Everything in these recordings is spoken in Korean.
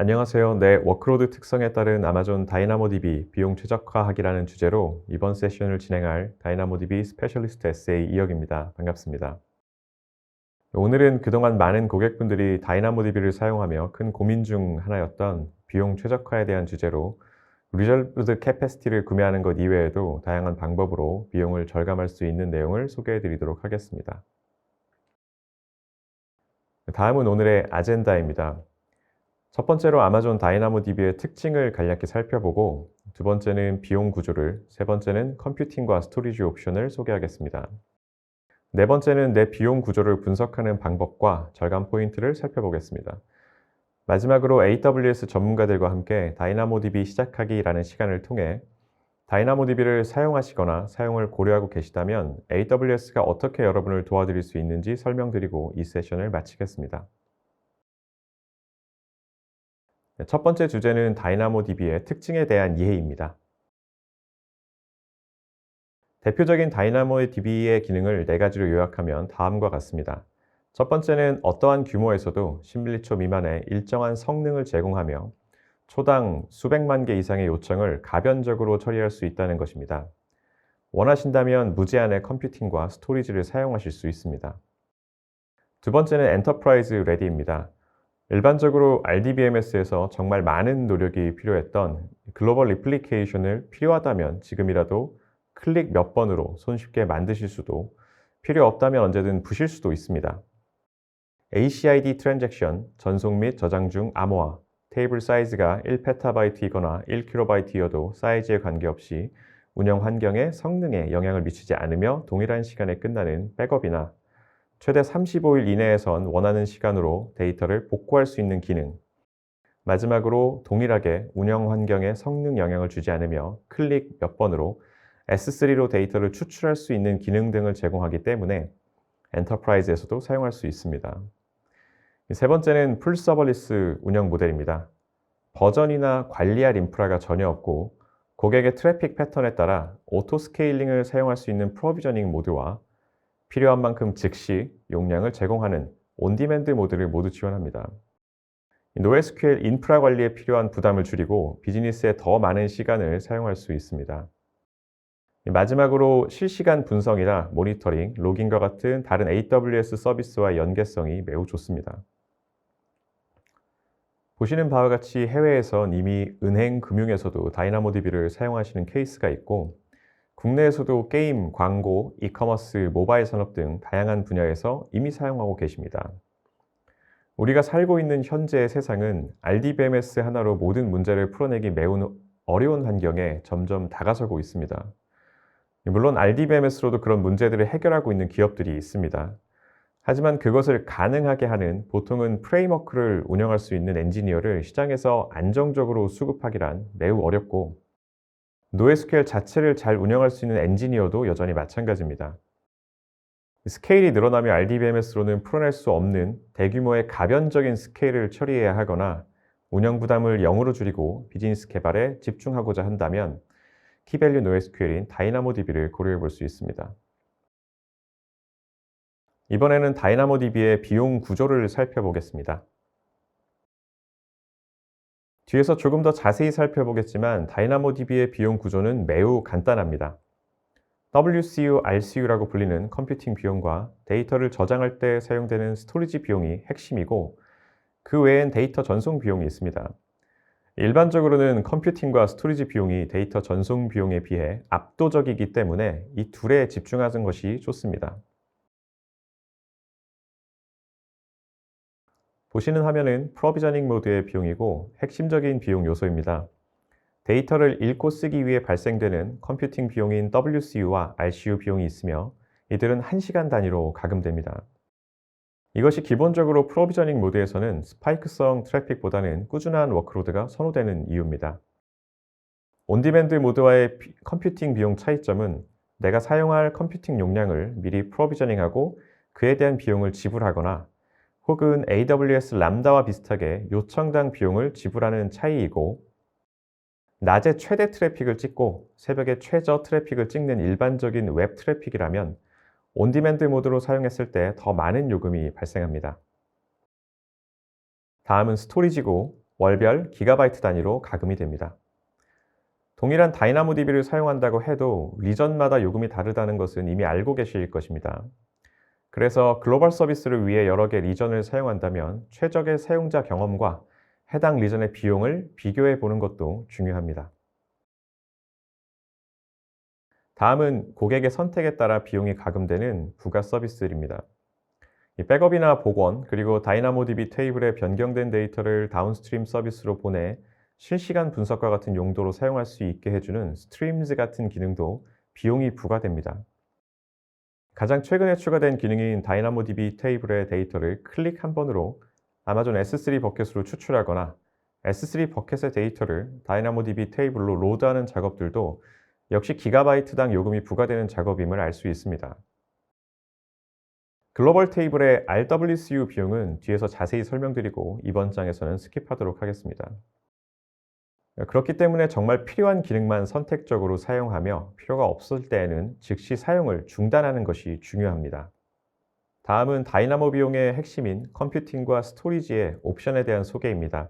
안녕하세요. 네, 워크로드 특성에 따른 아마존 다이나모DB 비용 최적화하기라는 주제로 이번 세션을 진행할 다이나모DB 스페셜리스트 에세이 이혁입니다. 반갑습니다. 오늘은 그동안 많은 고객분들이 다이나모DB를 사용하며 큰 고민 중 하나였던 비용 최적화에 대한 주제로 리저브드 캐패시티를 구매하는 것 이외에도 다양한 방법으로 비용을 절감할 수 있는 내용을 소개해 드리도록 하겠습니다. 다음은 오늘의 아젠다입니다. 첫 번째로 아마존 다이나모DB의 특징을 간략히 살펴보고, 두 번째는 비용 구조를, 세 번째는 컴퓨팅과 스토리지 옵션을 소개하겠습니다. 네 번째는 내 비용 구조를 분석하는 방법과 절감 포인트를 살펴보겠습니다. 마지막으로 AWS 전문가들과 함께 다이나모DB 시작하기라는 시간을 통해 다이나모DB를 사용하시거나 사용을 고려하고 계시다면 AWS가 어떻게 여러분을 도와드릴 수 있는지 설명드리고 이 세션을 마치겠습니다. 첫 번째 주제는 다이나모DB의 특징에 대한 이해입니다. 대표적인 다이나모DB의 기능을 네 가지로 요약하면 다음과 같습니다. 첫 번째는 어떠한 규모에서도 10밀리초 미만의 일정한 성능을 제공하며 초당 수백만 개 이상의 요청을 가변적으로 처리할 수 있다는 것입니다. 원하신다면 무제한의 컴퓨팅과 스토리지를 사용하실 수 있습니다. 두 번째는 엔터프라이즈 레디입니다. 일반적으로 RDBMS에서 정말 많은 노력이 필요했던 글로벌 리플리케이션을 필요하다면 지금이라도 클릭 몇 번으로 손쉽게 만드실 수도, 필요 없다면 언제든 부실 수도 있습니다. ACID 트랜잭션, 전송 및 저장 중 암호화, 테이블 사이즈가 1PB이거나 1KB 이어도 사이즈에 관계없이 운영 환경의 성능에 영향을 미치지 않으며 동일한 시간에 끝나는 백업이나 최대 35일 이내에선 원하는 시간으로 데이터를 복구할 수 있는 기능, 마지막으로 동일하게 운영 환경에 성능 영향을 주지 않으며 클릭 몇 번으로 S3로 데이터를 추출할 수 있는 기능 등을 제공하기 때문에 엔터프라이즈에서도 사용할 수 있습니다. 세 번째는 풀 서버리스 운영 모델입니다. 버전이나 관리할 인프라가 전혀 없고 고객의 트래픽 패턴에 따라 오토 스케일링을 사용할 수 있는 프로비저닝 모드와 필요한 만큼 즉시 용량을 제공하는 온디맨드 모드를 모두 지원합니다. NoSQL 인프라 관리에 필요한 부담을 줄이고 비즈니스에 더 많은 시간을 사용할 수 있습니다. 마지막으로 실시간 분석이나 모니터링, 로깅과 같은 다른 AWS 서비스와 연계성이 매우 좋습니다. 보시는 바와 같이 해외에선 이미 은행, 금융에서도 다이나모DB를 사용하시는 케이스가 있고, 국내에서도 게임, 광고, 이커머스, 모바일 산업 등 다양한 분야에서 이미 사용하고 계십니다. 우리가 살고 있는 현재의 세상은 RDBMS 하나로 모든 문제를 풀어내기 매우 어려운 환경에 점점 다가서고 있습니다. 물론 RDBMS로도 그런 문제들을 해결하고 있는 기업들이 있습니다. 하지만 그것을 가능하게 하는, 보통은 프레임워크를 운영할 수 있는 엔지니어를 시장에서 안정적으로 수급하기란 매우 어렵고, NoSQL 자체를 잘 운영할 수 있는 엔지니어도 여전히 마찬가지입니다. 스케일이 늘어나며 RDBMS로는 풀어낼 수 없는 대규모의 가변적인 스케일을 처리해야 하거나 운영 부담을 0으로 줄이고 비즈니스 개발에 집중하고자 한다면 키밸류 NoSQL인 다이나모DB를 고려해 볼 수 있습니다. 이번에는 다이나모DB의 비용 구조를 살펴보겠습니다. 뒤에서 조금 더 자세히 살펴보겠지만 다이나모DB의 비용 구조는 매우 간단합니다. WCU, RCU라고 불리는 컴퓨팅 비용과 데이터를 저장할 때 사용되는 스토리지 비용이 핵심이고, 그 외엔 데이터 전송 비용이 있습니다. 일반적으로는 컴퓨팅과 스토리지 비용이 데이터 전송 비용에 비해 압도적이기 때문에 이 둘에 집중하는 것이 좋습니다. 보시는 화면은 프로비저닝 모드의 비용이고 핵심적인 비용 요소입니다. 데이터를 읽고 쓰기 위해 발생되는 컴퓨팅 비용인 WCU와 RCU 비용이 있으며 이들은 1시간 단위로 가금됩니다. 이것이 기본적으로 프로비저닝 모드에서는 스파이크성 트래픽보다는 꾸준한 워크로드가 선호되는 이유입니다. 온디맨드 모드와의 컴퓨팅 비용 차이점은 내가 사용할 컴퓨팅 용량을 미리 프로비저닝하고 그에 대한 비용을 지불하거나 혹은 AWS 람다와 비슷하게 요청당 비용을 지불하는 차이이고, 낮에 최대 트래픽을 찍고 새벽에 최저 트래픽을 찍는 일반적인 웹 트래픽이라면 온디맨드 모드로 사용했을 때 더 많은 요금이 발생합니다. 다음은 스토리지고, 월별 기가바이트 단위로 가금이 됩니다. 동일한 다이나모DB를 사용한다고 해도 리전마다 요금이 다르다는 것은 이미 알고 계실 것입니다. 그래서 글로벌 서비스를 위해 여러 개 리전을 사용한다면 최적의 사용자 경험과 해당 리전의 비용을 비교해 보는 것도 중요합니다. 다음은 고객의 선택에 따라 비용이 가금되는 부가 서비스들입니다. 이 백업이나 복원, 그리고 다이나모DB 테이블에 변경된 데이터를 다운스트림 서비스로 보내 실시간 분석과 같은 용도로 사용할 수 있게 해주는 스트림즈 같은 기능도 비용이 부과됩니다. 가장 최근에 추가된 기능인 다이나모DB 테이블의 데이터를 클릭 한 번으로 아마존 S3 버켓으로 추출하거나 S3 버켓의 데이터를 다이나모DB 테이블로 로드하는 작업들도 역시 기가바이트당 요금이 부과되는 작업임을 알 수 있습니다. 글로벌 테이블의 RWCU 비용은 뒤에서 자세히 설명드리고 이번 장에서는 스킵하도록 하겠습니다. 그렇기 때문에 정말 필요한 기능만 선택적으로 사용하며 필요가 없을 때에는 즉시 사용을 중단하는 것이 중요합니다. 다음은 다이나모 비용의 핵심인 컴퓨팅과 스토리지의 옵션에 대한 소개입니다.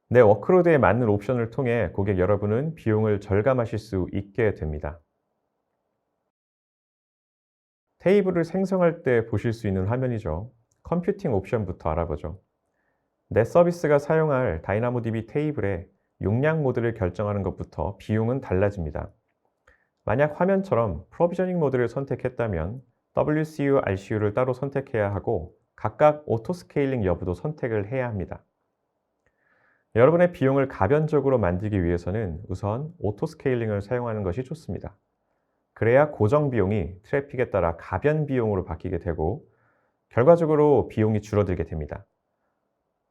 내 워크로드에 맞는 옵션을 통해 고객 여러분은 비용을 절감하실 수 있게 됩니다. 테이블을 생성할 때 보실 수 있는 화면이죠. 컴퓨팅 옵션부터 알아보죠. 내 서비스가 사용할 다이나모DB 테이블의 용량 모드를 결정하는 것부터 비용은 달라집니다. 만약 화면처럼 프로비저닝 모드를 선택했다면 WCU, RCU를 따로 선택해야 하고 각각 오토 스케일링 여부도 선택을 해야 합니다. 여러분의 비용을 가변적으로 만들기 위해서는 우선 오토 스케일링을 사용하는 것이 좋습니다. 그래야 고정 비용이 트래픽에 따라 가변 비용으로 바뀌게 되고 결과적으로 비용이 줄어들게 됩니다.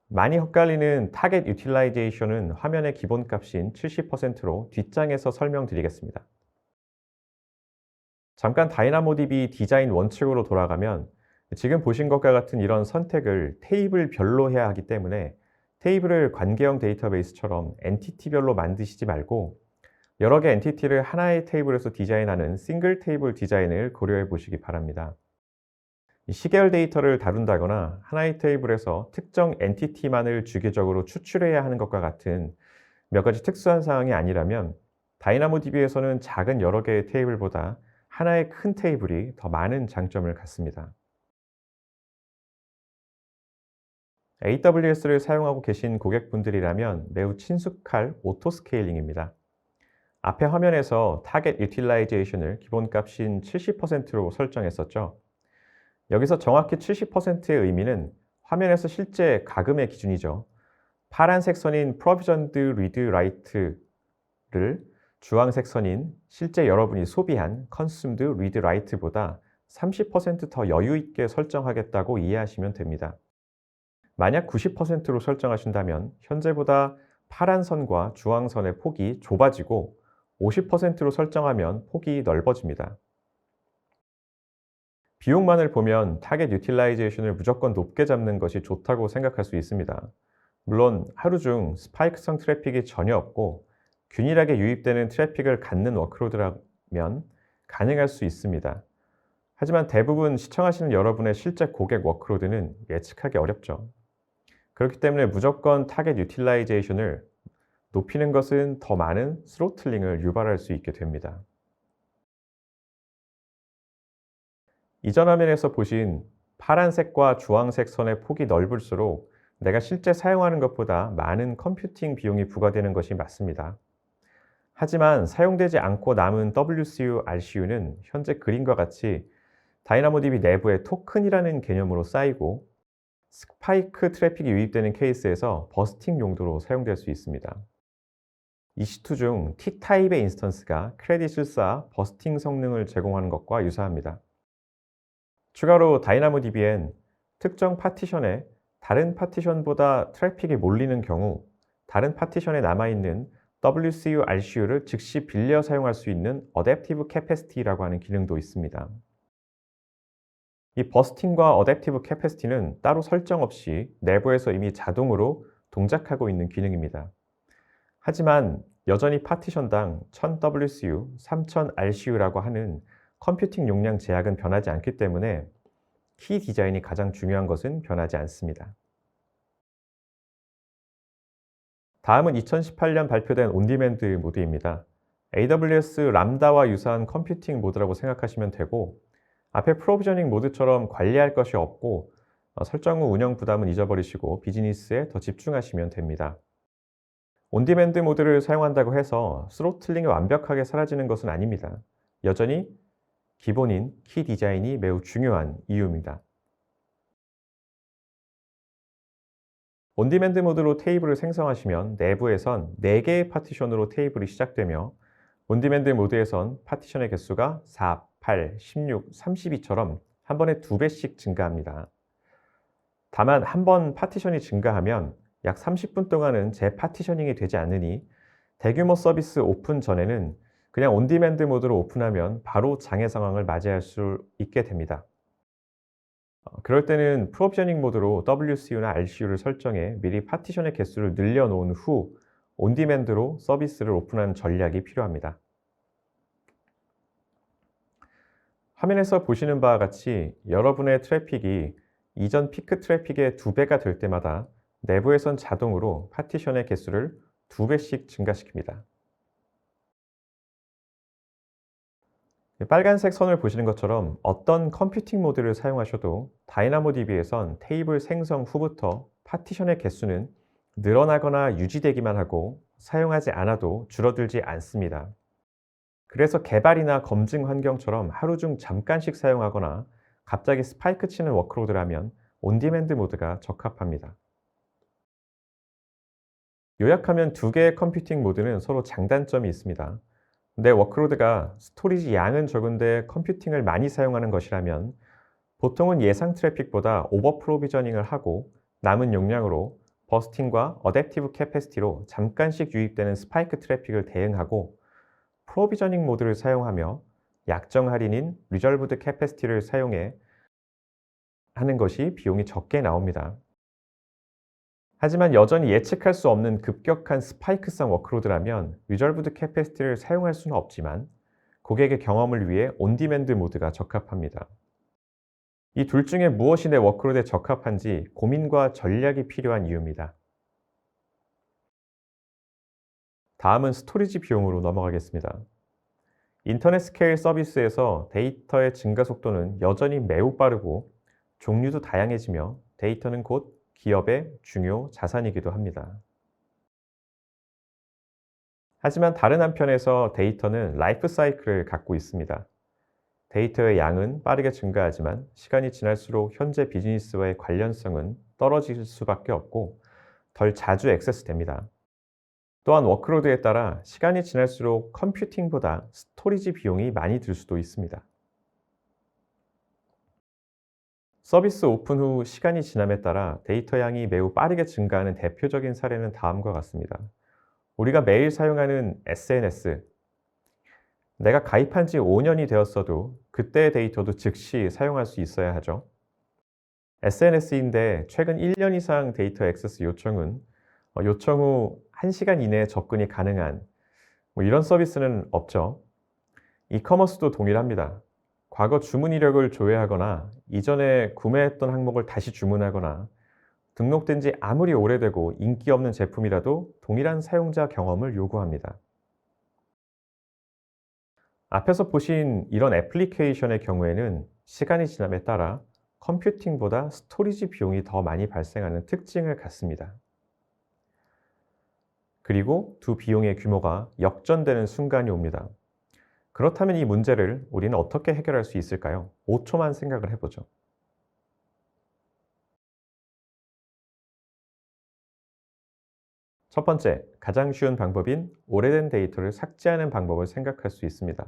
많이 헷갈리는 타겟 유틸라이제이션은 화면의 기본값인 70%로 뒷장에서 설명드리겠습니다. 잠깐 다이나모DB 디자인 원칙으로 돌아가면 지금 보신 것과 같은 이런 선택을 테이블별로 해야 하기 때문에 테이블을 관계형 데이터베이스처럼 엔티티별로 만드시지 말고 여러 개 엔티티를 하나의 테이블에서 디자인하는 싱글 테이블 디자인을 고려해 보시기 바랍니다. 시계열 데이터를 다룬다거나 하나의 테이블에서 특정 엔티티만을 주기적으로 추출해야 하는 것과 같은 몇 가지 특수한 사항이 아니라면 다이나모DB에서는 작은 여러 개의 테이블보다 하나의 큰 테이블이 더 많은 장점을 갖습니다. AWS를 사용하고 계신 고객분들이라면 매우 친숙할 오토 스케일링입니다. 앞에 화면에서 타겟 유틸라이제이션을 기본값인 70%로 설정했었죠. 여기서 정확히 70%의 의미는 화면에서 실제 가금의 기준이죠. 파란색 선인 Provisioned Read Write를 주황색 선인 실제 여러분이 소비한 Consumed Read Write보다 30% 더 여유 있게 설정하겠다고 이해하시면 됩니다. 만약 90%로 설정하신다면 현재보다 파란 선과 주황 선의 폭이 좁아지고 50%로 설정하면 폭이 넓어집니다. 비용만을 보면 타겟 유틸라이제이션을 무조건 높게 잡는 것이 좋다고 생각할 수 있습니다. 물론 하루 중 스파이크성 트래픽이 전혀 없고 균일하게 유입되는 트래픽을 갖는 워크로드라면 가능할 수 있습니다. 하지만 대부분 시청하시는 여러분의 실제 고객 워크로드는 예측하기 어렵죠. 그렇기 때문에 무조건 타겟 유틸라이제이션을 높이는 것은 더 많은 스로틀링을 유발할 수 있게 됩니다. 이전 화면에서 보신 파란색과 주황색 선의 폭이 넓을수록 내가 실제 사용하는 것보다 많은 컴퓨팅 비용이 부과되는 것이 맞습니다. 하지만 사용되지 않고 남은 WCU, RCU는 현재 그림과 같이 다이나모DB 내부의 토큰이라는 개념으로 쌓이고 스파이크 트래픽이 유입되는 케이스에서 버스팅 용도로 사용될 수 있습니다. EC2 중 T타입의 인스턴스가 크레딧을 쌓아 버스팅 성능을 제공하는 것과 유사합니다. 추가로 다이나모DB엔 특정 파티션에 다른 파티션보다 트래픽이 몰리는 경우 다른 파티션에 남아있는 WCU, RCU를 즉시 빌려 사용할 수 있는 어댑티브 캐패시티라고 하는 기능도 있습니다. 이 버스팅과 어댑티브 캐패시티는 따로 설정 없이 내부에서 이미 자동으로 동작하고 있는 기능입니다. 하지만 여전히 파티션당 1000WCU, 3000RCU라고 하는 컴퓨팅 용량 제약은 변하지 않기 때문에 키 디자인이 가장 중요한 것은 변하지 않습니다. 다음은 2018년 발표된 온디맨드 모드입니다. AWS 람다와 유사한 컴퓨팅 모드라고 생각하시면 되고, 앞에 프로비저닝 모드처럼 관리할 것이 없고, 설정 후 운영 부담은 잊어버리시고 비즈니스에 더 집중하시면 됩니다. 온디맨드 모드를 사용한다고 해서 스로틀링이 완벽하게 사라지는 것은 아닙니다. 여전히 기본인 키 디자인이 매우 중요한 이유입니다. 온디맨드 모드로 테이블을 생성하시면 내부에선 4개의 파티션으로 테이블이 시작되며, 온디맨드 모드에선 파티션의 개수가 4, 8, 16, 32처럼 한 번에 2배씩 증가합니다. 다만 한 번 파티션이 증가하면 약 30분 동안은 재파티셔닝이 되지 않으니, 대규모 서비스 오픈 전에는 그냥 온디맨드 모드로 오픈하면 바로 장애 상황을 맞이할 수 있게 됩니다. 그럴 때는 프로비저닝 모드로 WCU나 RCU를 설정해 미리 파티션의 개수를 늘려놓은 후 온디맨드로 서비스를 오픈하는 전략이 필요합니다. 화면에서 보시는 바와 같이 여러분의 트래픽이 이전 피크 트래픽의 2배가 될 때마다 내부에선 자동으로 파티션의 개수를 2배씩 증가시킵니다. 빨간색 선을 보시는 것처럼 어떤 컴퓨팅 모드를 사용하셔도 다이나모DB에선 테이블 생성 후부터 파티션의 개수는 늘어나거나 유지되기만 하고 사용하지 않아도 줄어들지 않습니다. 그래서 개발이나 검증 환경처럼 하루 중 잠깐씩 사용하거나 갑자기 스파이크 치는 워크로드라면 온디맨드 모드가 적합합니다. 요약하면 2개의 컴퓨팅 모드는 서로 장단점이 있습니다. 내 워크로드가 스토리지 양은 적은데 컴퓨팅을 많이 사용하는 것이라면 보통은 예상 트래픽보다 오버 프로비저닝을 하고 남은 용량으로 버스팅과 어댑티브 캐패시티로 잠깐씩 유입되는 스파이크 트래픽을 대응하고, 프로비저닝 모드를 사용하며 약정 할인인 리저브드 캐패시티를 사용해 하는 것이 비용이 적게 나옵니다. 하지만 여전히 예측할 수 없는 급격한 스파이크성 워크로드라면 리저브드 캐패시티를 사용할 수는 없지만 고객의 경험을 위해 온디맨드 모드가 적합합니다. 이 둘 중에 무엇이 내 워크로드에 적합한지 고민과 전략이 필요한 이유입니다. 다음은 스토리지 비용으로 넘어가겠습니다. 인터넷 스케일 서비스에서 데이터의 증가 속도는 여전히 매우 빠르고 종류도 다양해지며, 데이터는 곧 기업의 중요 자산이기도 합니다. 하지만 다른 한편에서 데이터는 라이프 사이클을 갖고 있습니다. 데이터의 양은 빠르게 증가하지만 시간이 지날수록 현재 비즈니스와의 관련성은 떨어질 수밖에 없고 덜 자주 액세스됩니다. 또한 워크로드에 따라 시간이 지날수록 컴퓨팅보다 스토리지 비용이 많이 들 수도 있습니다. 서비스 오픈 후 시간이 지남에 따라 데이터 양이 매우 빠르게 증가하는 대표적인 사례는 다음과 같습니다. 우리가 매일 사용하는 SNS, 내가 가입한 지 5년이 되었어도 그때의 데이터도 즉시 사용할 수 있어야 하죠. SNS인데 최근 1년 이상 데이터 액세스 요청은 요청 후 1시간 이내에 접근이 가능한 이런 서비스는 없죠. 이커머스도 동일합니다. 과거 주문 이력을 조회하거나 이전에 구매했던 항목을 다시 주문하거나 등록된 지 아무리 오래되고 인기 없는 제품이라도 동일한 사용자 경험을 요구합니다. 앞에서 보신 이런 애플리케이션의 경우에는 시간이 지남에 따라 컴퓨팅보다 스토리지 비용이 더 많이 발생하는 특징을 갖습니다. 그리고 두 비용의 규모가 역전되는 순간이 옵니다. 그렇다면 이 문제를 우리는 어떻게 해결할 수 있을까요? 5초만 생각을 해보죠. 첫 번째, 가장 쉬운 방법인 오래된 데이터를 삭제하는 방법을 생각할 수 있습니다.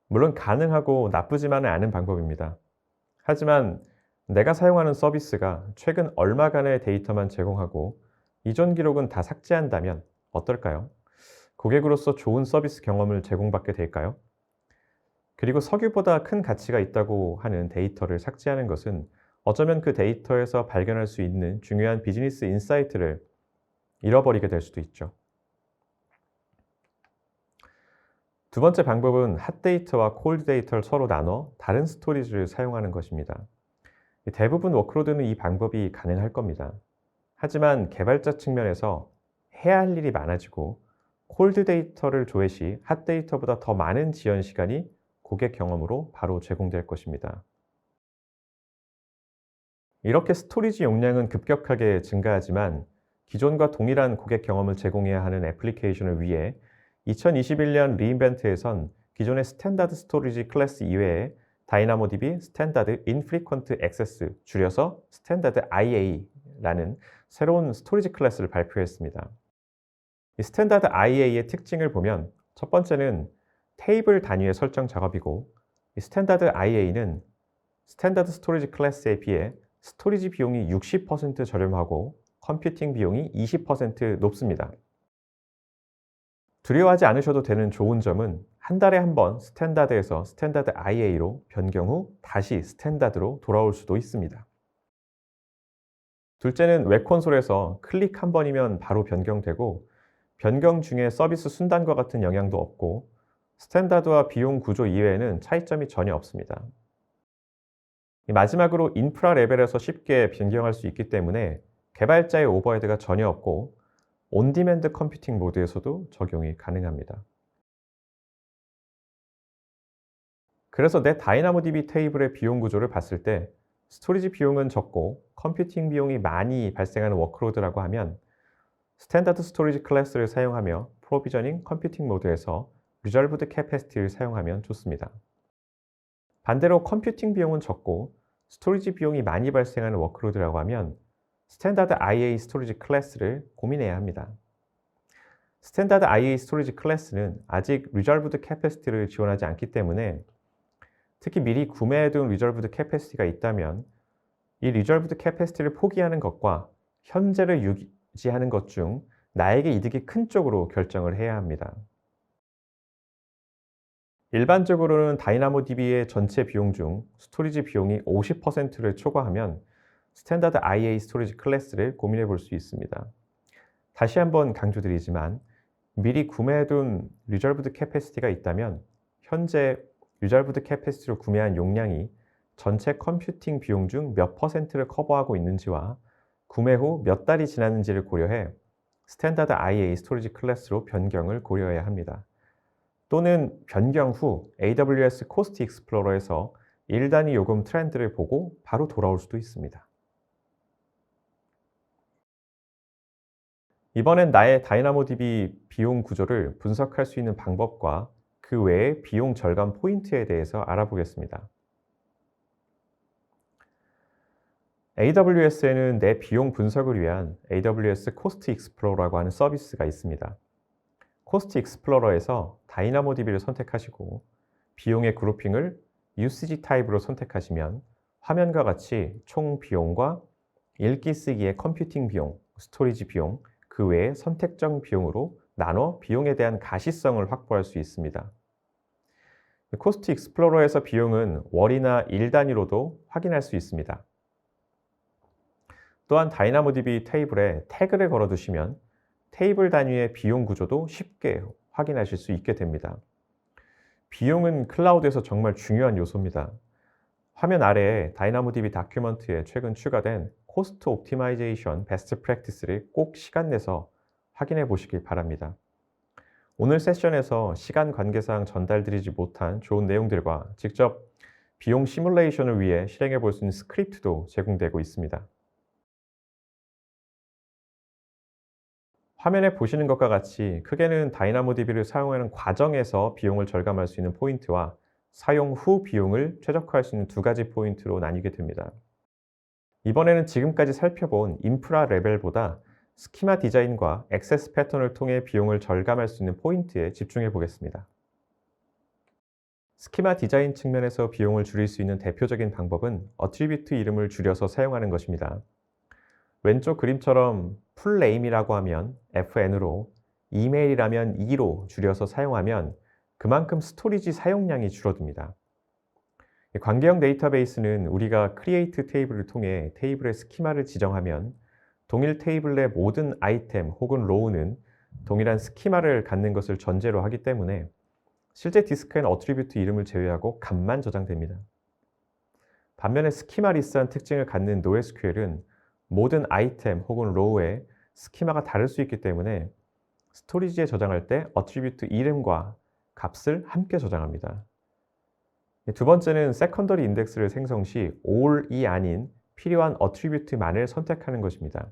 물론 가능하고 나쁘지만은 않은 방법입니다. 하지만 내가 사용하는 서비스가 최근 얼마간의 데이터만 제공하고 이전 기록은 다 삭제한다면 어떨까요? 고객으로서 좋은 서비스 경험을 제공받게 될까요? 그리고 석유보다 큰 가치가 있다고 하는 데이터를 삭제하는 것은 어쩌면 그 데이터에서 발견할 수 있는 중요한 비즈니스 인사이트를 잃어버리게 될 수도 있죠. 두 번째 방법은 핫데이터와 콜드데이터를 서로 나눠 다른 스토리지를 사용하는 것입니다. 대부분 워크로드는 이 방법이 가능할 겁니다. 하지만 개발자 측면에서 해야 할 일이 많아지고 콜드 데이터를 조회 시 핫 데이터보다 더 많은 지연 시간이 고객 경험으로 바로 제공될 것입니다. 이렇게 스토리지 용량은 급격하게 증가하지만 기존과 동일한 고객 경험을 제공해야 하는 애플리케이션을 위해 2021년 리인벤트에선 기존의 스탠다드 스토리지 클래스 이외에 다이나모DB 스탠다드 인프리퀀트 액세스, 줄여서 스탠다드 IA라는 새로운 스토리지 클래스를 발표했습니다. 이 스탠다드 IA의 특징을 보면 첫 번째는 테이블 단위의 설정 작업이고, 이 스탠다드 IA는 스탠다드 스토리지 클래스에 비해 스토리지 비용이 60% 저렴하고 컴퓨팅 비용이 20% 높습니다. 두려워하지 않으셔도 되는 좋은 점은 한 달에 한 번 스탠다드에서 스탠다드 IA로 변경 후 다시 스탠다드로 돌아올 수도 있습니다. 둘째는 웹 콘솔에서 클릭 한 번이면 바로 변경되고 변경 중에 서비스 순단과 같은 영향도 없고 스탠다드와 비용 구조 이외에는 차이점이 전혀 없습니다. 마지막으로 인프라 레벨에서 쉽게 변경할 수 있기 때문에 개발자의 오버헤드가 전혀 없고 온디맨드 컴퓨팅 모드에서도 적용이 가능합니다. 그래서 내 다이나모DB 테이블의 비용 구조를 봤을 때 스토리지 비용은 적고 컴퓨팅 비용이 많이 발생하는 워크로드라고 하면 스탠다드 스토리지 클래스를 사용하며 프로비저닝 컴퓨팅 모드에서 리졸브드 캐패시티를 사용하면 좋습니다. 반대로 컴퓨팅 비용은 적고 스토리지 비용이 많이 발생하는 워크로드라고 하면 스탠다드 IA 스토리지 클래스를 고민해야 합니다. 스탠다드 IA 스토리지 클래스는 아직 리졸브드 캐패시티를 지원하지 않기 때문에 특히 미리 구매해둔 리졸브드 캐패시티가 있다면 이 리졸브드 캐패시티를 포기하는 것과 현재를 유지하는 것 중 나에게 이득이 큰 쪽으로 결정을 해야 합니다. 일반적으로는 다이나모DB의 전체 비용 중 스토리지 비용이 50%를 초과하면 스탠다드 IA 스토리지 클래스를 고민해 볼 수 있습니다. 다시 한번 강조드리지만 미리 구매해둔 리졸브드 캐패시티가 있다면 현재 리졸브드 캐패시티로 구매한 용량이 전체 컴퓨팅 비용 중 몇 %를 커버하고 있는지와 구매 후 몇 달이 지났는지를 고려해 스탠다드 IA 스토리지 클래스로 변경을 고려해야 합니다. 또는 변경 후 AWS 코스트 익스플로러에서 1단위 요금 트렌드를 보고 바로 돌아올 수도 있습니다. 이번엔 나의 다이나모DB 비용 구조를 분석할 수 있는 방법과 그 외의 비용 절감 포인트에 대해서 알아보겠습니다. AWS에는 내 비용 분석을 위한 AWS 코스트 익스플로러라고 하는 서비스가 있습니다. 코스트 익스플로러에서 다이나모DB를 선택하시고 비용의 그룹핑을 UCG 타입으로 선택하시면 화면과 같이 총 비용과 읽기 쓰기의 컴퓨팅 비용, 스토리지 비용, 그 외에 선택적 비용으로 나눠 비용에 대한 가시성을 확보할 수 있습니다. 코스트 익스플로러에서 비용은 월이나 일 단위로도 확인할 수 있습니다. 또한 다이나모DB 테이블에 태그를 걸어두시면 테이블 단위의 비용 구조도 쉽게 확인하실 수 있게 됩니다. 비용은 클라우드에서 정말 중요한 요소입니다. 화면 아래에 다이나모DB 다큐먼트에 최근 추가된 코스트 옵티마이제이션 베스트 프랙티스를 꼭 시간 내서 확인해 보시길 바랍니다. 오늘 세션에서 시간 관계상 전달드리지 못한 좋은 내용들과 직접 비용 시뮬레이션을 위해 실행해 볼 수 있는 스크립트도 제공되고 있습니다. 화면에 보시는 것과 같이 크게는 다이나모DB를 사용하는 과정에서 비용을 절감할 수 있는 포인트와 사용 후 비용을 최적화할 수 있는 두 가지 포인트로 나뉘게 됩니다. 이번에는 지금까지 살펴본 인프라 레벨보다 스키마 디자인과 액세스 패턴을 통해 비용을 절감할 수 있는 포인트에 집중해 보겠습니다. 스키마 디자인 측면에서 비용을 줄일 수 있는 대표적인 방법은 어트리뷰트 이름을 줄여서 사용하는 것입니다. 왼쪽 그림처럼 풀네임이라고 하면 FN으로, 이메일이라면 E로 줄여서 사용하면 그만큼 스토리지 사용량이 줄어듭니다. 관계형 데이터베이스는 우리가 크리에이트 테이블을 통해 테이블의 스키마를 지정하면 동일 테이블 내 모든 아이템 혹은 로우는 동일한 스키마를 갖는 것을 전제로 하기 때문에 실제 디스크에는 어트리뷰트 이름을 제외하고 값만 저장됩니다. 반면에 스키마 리스트한 특징을 갖는 NoSQL은 모든 아이템 혹은 로우에 스키마가 다를 수 있기 때문에 스토리지에 저장할 때 어트리뷰트 이름과 값을 함께 저장합니다. 두 번째는 세컨더리 인덱스를 생성 시 all이 아닌 필요한 어트리뷰트만을 선택하는 것입니다.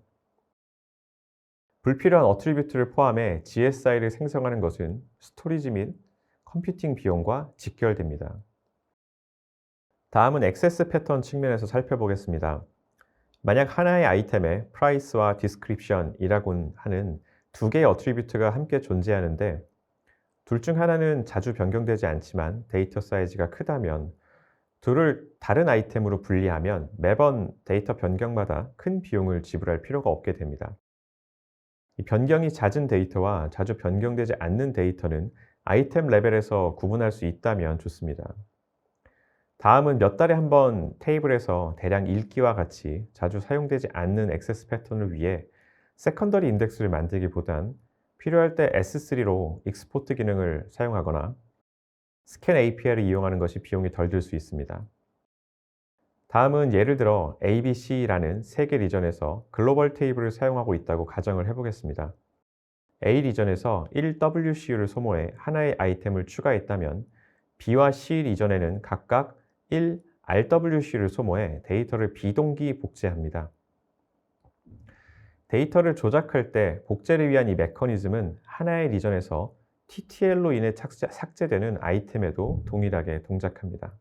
불필요한 어트리뷰트를 포함해 GSI를 생성하는 것은 스토리지 및 컴퓨팅 비용과 직결됩니다. 다음은 액세스 패턴 측면에서 살펴보겠습니다. 만약 하나의 아이템에 price와 description이라고 하는 두 개의 어트리뷰트가 함께 존재하는데 둘 중 하나는 자주 변경되지 않지만 데이터 사이즈가 크다면 둘을 다른 아이템으로 분리하면 매번 데이터 변경마다 큰 비용을 지불할 필요가 없게 됩니다. 이 변경이 잦은 데이터와 자주 변경되지 않는 데이터는 아이템 레벨에서 구분할 수 있다면 좋습니다. 다음은 몇 달에 한 번 테이블에서 대량 읽기와 같이 자주 사용되지 않는 액세스 패턴을 위해 세컨더리 인덱스를 만들기보단 필요할 때 S3로 익스포트 기능을 사용하거나 스캔 API를 이용하는 것이 비용이 덜 들 수 있습니다. 다음은 예를 들어 ABC라는 세 개 리전에서 글로벌 테이블을 사용하고 있다고 가정을 해보겠습니다. A 리전에서 1WCU를 소모해 하나의 아이템을 추가했다면 B와 C 리전에는 각각 1RWC를 소모해 데이터를 비동기 복제합니다. 데이터를 조작할 때 복제를 위한 이 메커니즘은 하나의 리전에서 TTL로 인해 삭제되는 아이템에도 동일하게 동작합니다.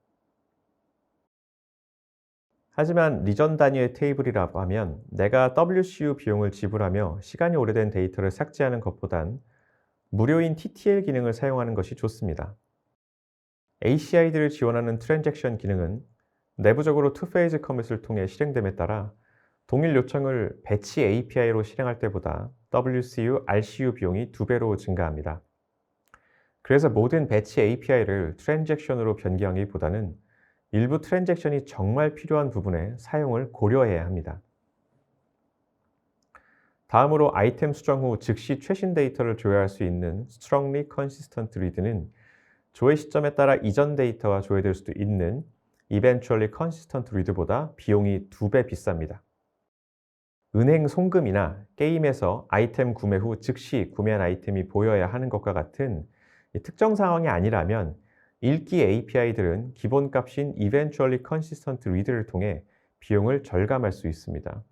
하지만 리전 단위의 테이블이라고 하면 내가 WCU 비용을 지불하며 시간이 오래된 데이터를 삭제하는 것보단 무료인 TTL 기능을 사용하는 것이 좋습니다. ACI들을 지원하는 트랜잭션 기능은 내부적으로 투페이즈 커밋을 통해 실행됨에 따라 동일 요청을 배치 API로 실행할 때보다 WCU, RCU 비용이 2배로 증가합니다. 그래서 모든 배치 API를 트랜잭션으로 변경하기보다는 일부 트랜잭션이 정말 필요한 부분에 사용을 고려해야 합니다. 다음으로 아이템 수정 후 즉시 최신 데이터를 조회할 수 있는 Strongly Consistent Read는 조회 시점에 따라 이전 데이터와 조회될 수도 있는 Eventually Consistent Read보다 비용이 2배 비쌉니다. 은행 송금이나 게임에서 아이템 구매 후 즉시 구매한 아이템이 보여야 하는 것과 같은 특정 상황이 아니라면 읽기 API들은 기본값인 Eventually Consistent Read를 통해 비용을 절감할 수 있습니다.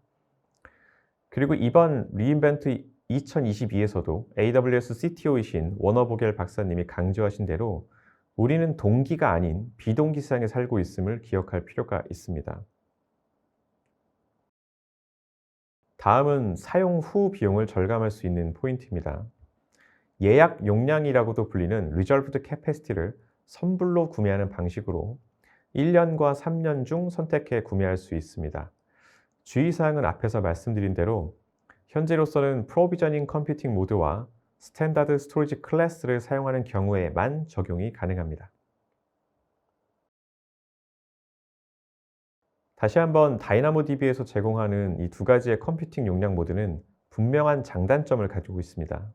그리고 이번 리인벤트 2022에서도 AWS CTO이신 워너 보겔 박사님이 강조하신 대로 우리는 동기가 아닌 비동기 세상에 살고 있음을 기억할 필요가 있습니다. 다음은 사용 후 비용을 절감할 수 있는 포인트입니다. 예약 용량이라고도 불리는 Reserved Capacity를 선불로 구매하는 방식으로 1년과 3년 중 선택해 구매할 수 있습니다. 주의사항은 앞에서 말씀드린 대로 현재로서는 프로비저닝 컴퓨팅 모드와 스탠다드 스토리지 클래스를 사용하는 경우에만 적용이 가능합니다. 다시 한번 다이나모DB에서 제공하는 이 두 가지의 컴퓨팅 용량 모드는 분명한 장단점을 가지고 있습니다.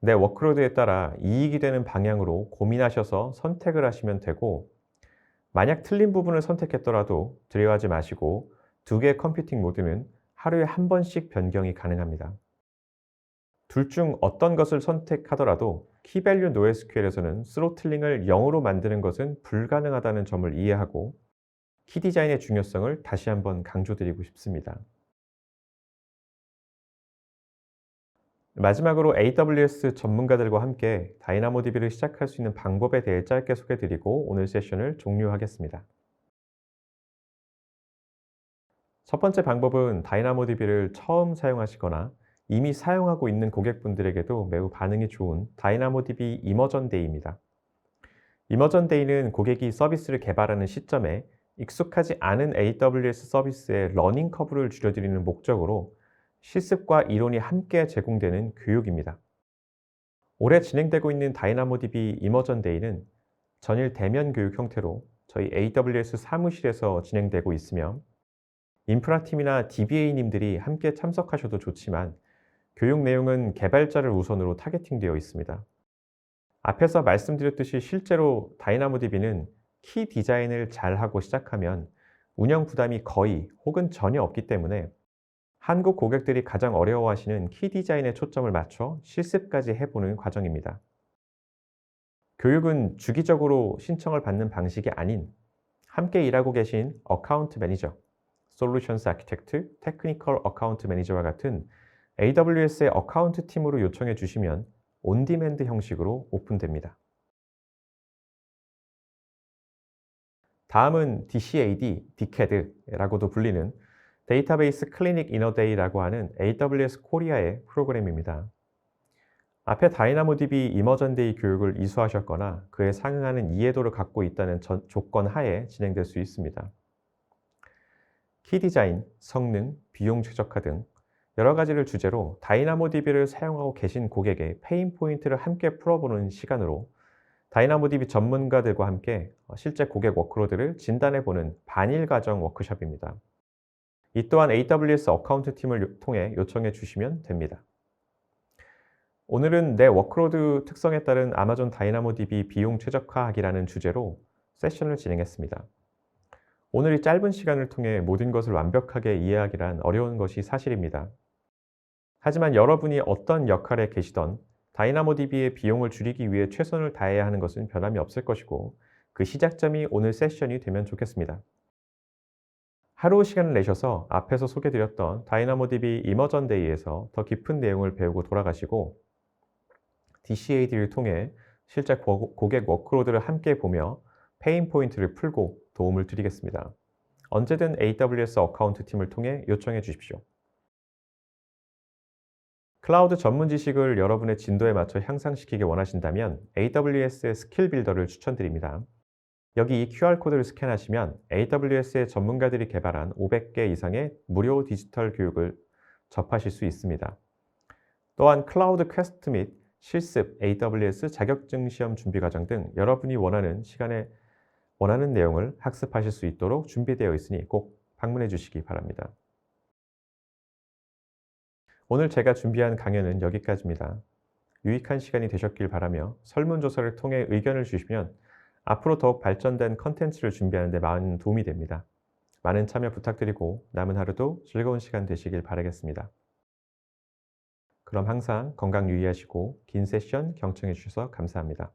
내 워크로드에 따라 이익이 되는 방향으로 고민하셔서 선택을 하시면 되고 만약 틀린 부분을 선택했더라도 두려워하지 마시고 두 개의 컴퓨팅 모드는 하루에 한 번씩 변경이 가능합니다. 둘 중 어떤 것을 선택하더라도 키밸류 NoSQL에서는 스로틀링을 0으로 만드는 것은 불가능하다는 점을 이해하고 키 디자인의 중요성을 다시 한번 강조드리고 싶습니다. 마지막으로 AWS 전문가들과 함께 다이나모DB를 시작할 수 있는 방법에 대해 짧게 소개드리고 오늘 세션을 종료하겠습니다. 첫 번째 방법은 다이나모DB를 처음 사용하시거나 이미 사용하고 있는 고객분들에게도 매우 반응이 좋은 다이나모DB 이머전 데이입니다. 이머전 데이는 고객이 서비스를 개발하는 시점에 익숙하지 않은 AWS 서비스의 러닝 커브를 줄여드리는 목적으로 실습과 이론이 함께 제공되는 교육입니다. 올해 진행되고 있는 다이나모DB 이머전 데이는 전일 대면 교육 형태로 저희 AWS 사무실에서 진행되고 있으며 인프라팀이나 DBA님들이 함께 참석하셔도 좋지만 교육 내용은 개발자를 우선으로 타겟팅되어 있습니다. 앞에서 말씀드렸듯이 실제로 다이나모DB는 키 디자인을 잘하고 시작하면 운영 부담이 거의 혹은 전혀 없기 때문에 한국 고객들이 가장 어려워하시는 키 디자인에 초점을 맞춰 실습까지 해보는 과정입니다. 교육은 주기적으로 신청을 받는 방식이 아닌 함께 일하고 계신 어카운트 매니저, 솔루션스 아키텍트, 테크니컬 어카운트 매니저와 같은 AWS의 어카운트 팀으로 요청해 주시면 온디맨드 형식으로 오픈됩니다. 다음은 DCAD, DCAD라고도 불리는 데이터베이스 클리닉 이너데이라고 하는 AWS 코리아의 프로그램입니다. 앞에 다이나모DB 이머전데이 교육을 이수하셨거나 그에 상응하는 이해도를 갖고 있다는 조건 하에 진행될 수 있습니다. 키 디자인, 성능, 비용 최적화 등 여러 가지를 주제로 다이나모DB를 사용하고 계신 고객의 페인 포인트를 함께 풀어보는 시간으로 다이나모DB 전문가들과 함께 실제 고객 워크로드를 진단해보는 반일 과정 워크숍입니다. 이 또한 AWS 어카운트 팀을 통해 요청해 주시면 됩니다. 오늘은 내 워크로드 특성에 따른 아마존 다이나모DB 비용 최적화하기라는 주제로 세션을 진행했습니다. 오늘 이 짧은 시간을 통해 모든 것을 완벽하게 이해하기란 어려운 것이 사실입니다. 하지만 여러분이 어떤 역할에 계시던 다이나모DB의 비용을 줄이기 위해 최선을 다해야 하는 것은 변함이 없을 것이고 그 시작점이 오늘 세션이 되면 좋겠습니다. 하루 시간을 내셔서 앞에서 소개드렸던 다이나모DB 이머전데이에서 더 깊은 내용을 배우고 돌아가시고 DCAD를 통해 실제 고객 워크로드를 함께 보며 페인 포인트를 풀고 도움을 드리겠습니다. 언제든 AWS 어카운트 팀을 통해 요청해 주십시오. 클라우드 전문 지식을 여러분의 진도에 맞춰 향상시키기 원하신다면 AWS의 스킬 빌더를 추천드립니다. 여기 이 QR코드를 스캔하시면 AWS의 전문가들이 개발한 500개 이상의 무료 디지털 교육을 접하실 수 있습니다. 또한 클라우드 퀘스트 및 실습, AWS 자격증 시험 준비 과정 등 여러분이 원하는 시간에 원하는 내용을 학습하실 수 있도록 준비되어 있으니 꼭 방문해 주시기 바랍니다. 오늘 제가 준비한 강연은 여기까지입니다. 유익한 시간이 되셨길 바라며 설문조사를 통해 의견을 주시면 앞으로 더욱 발전된 컨텐츠를 준비하는 데 많은 도움이 됩니다. 많은 참여 부탁드리고 남은 하루도 즐거운 시간 되시길 바라겠습니다. 그럼 항상 건강 유의하시고 긴 세션 경청해 주셔서 감사합니다.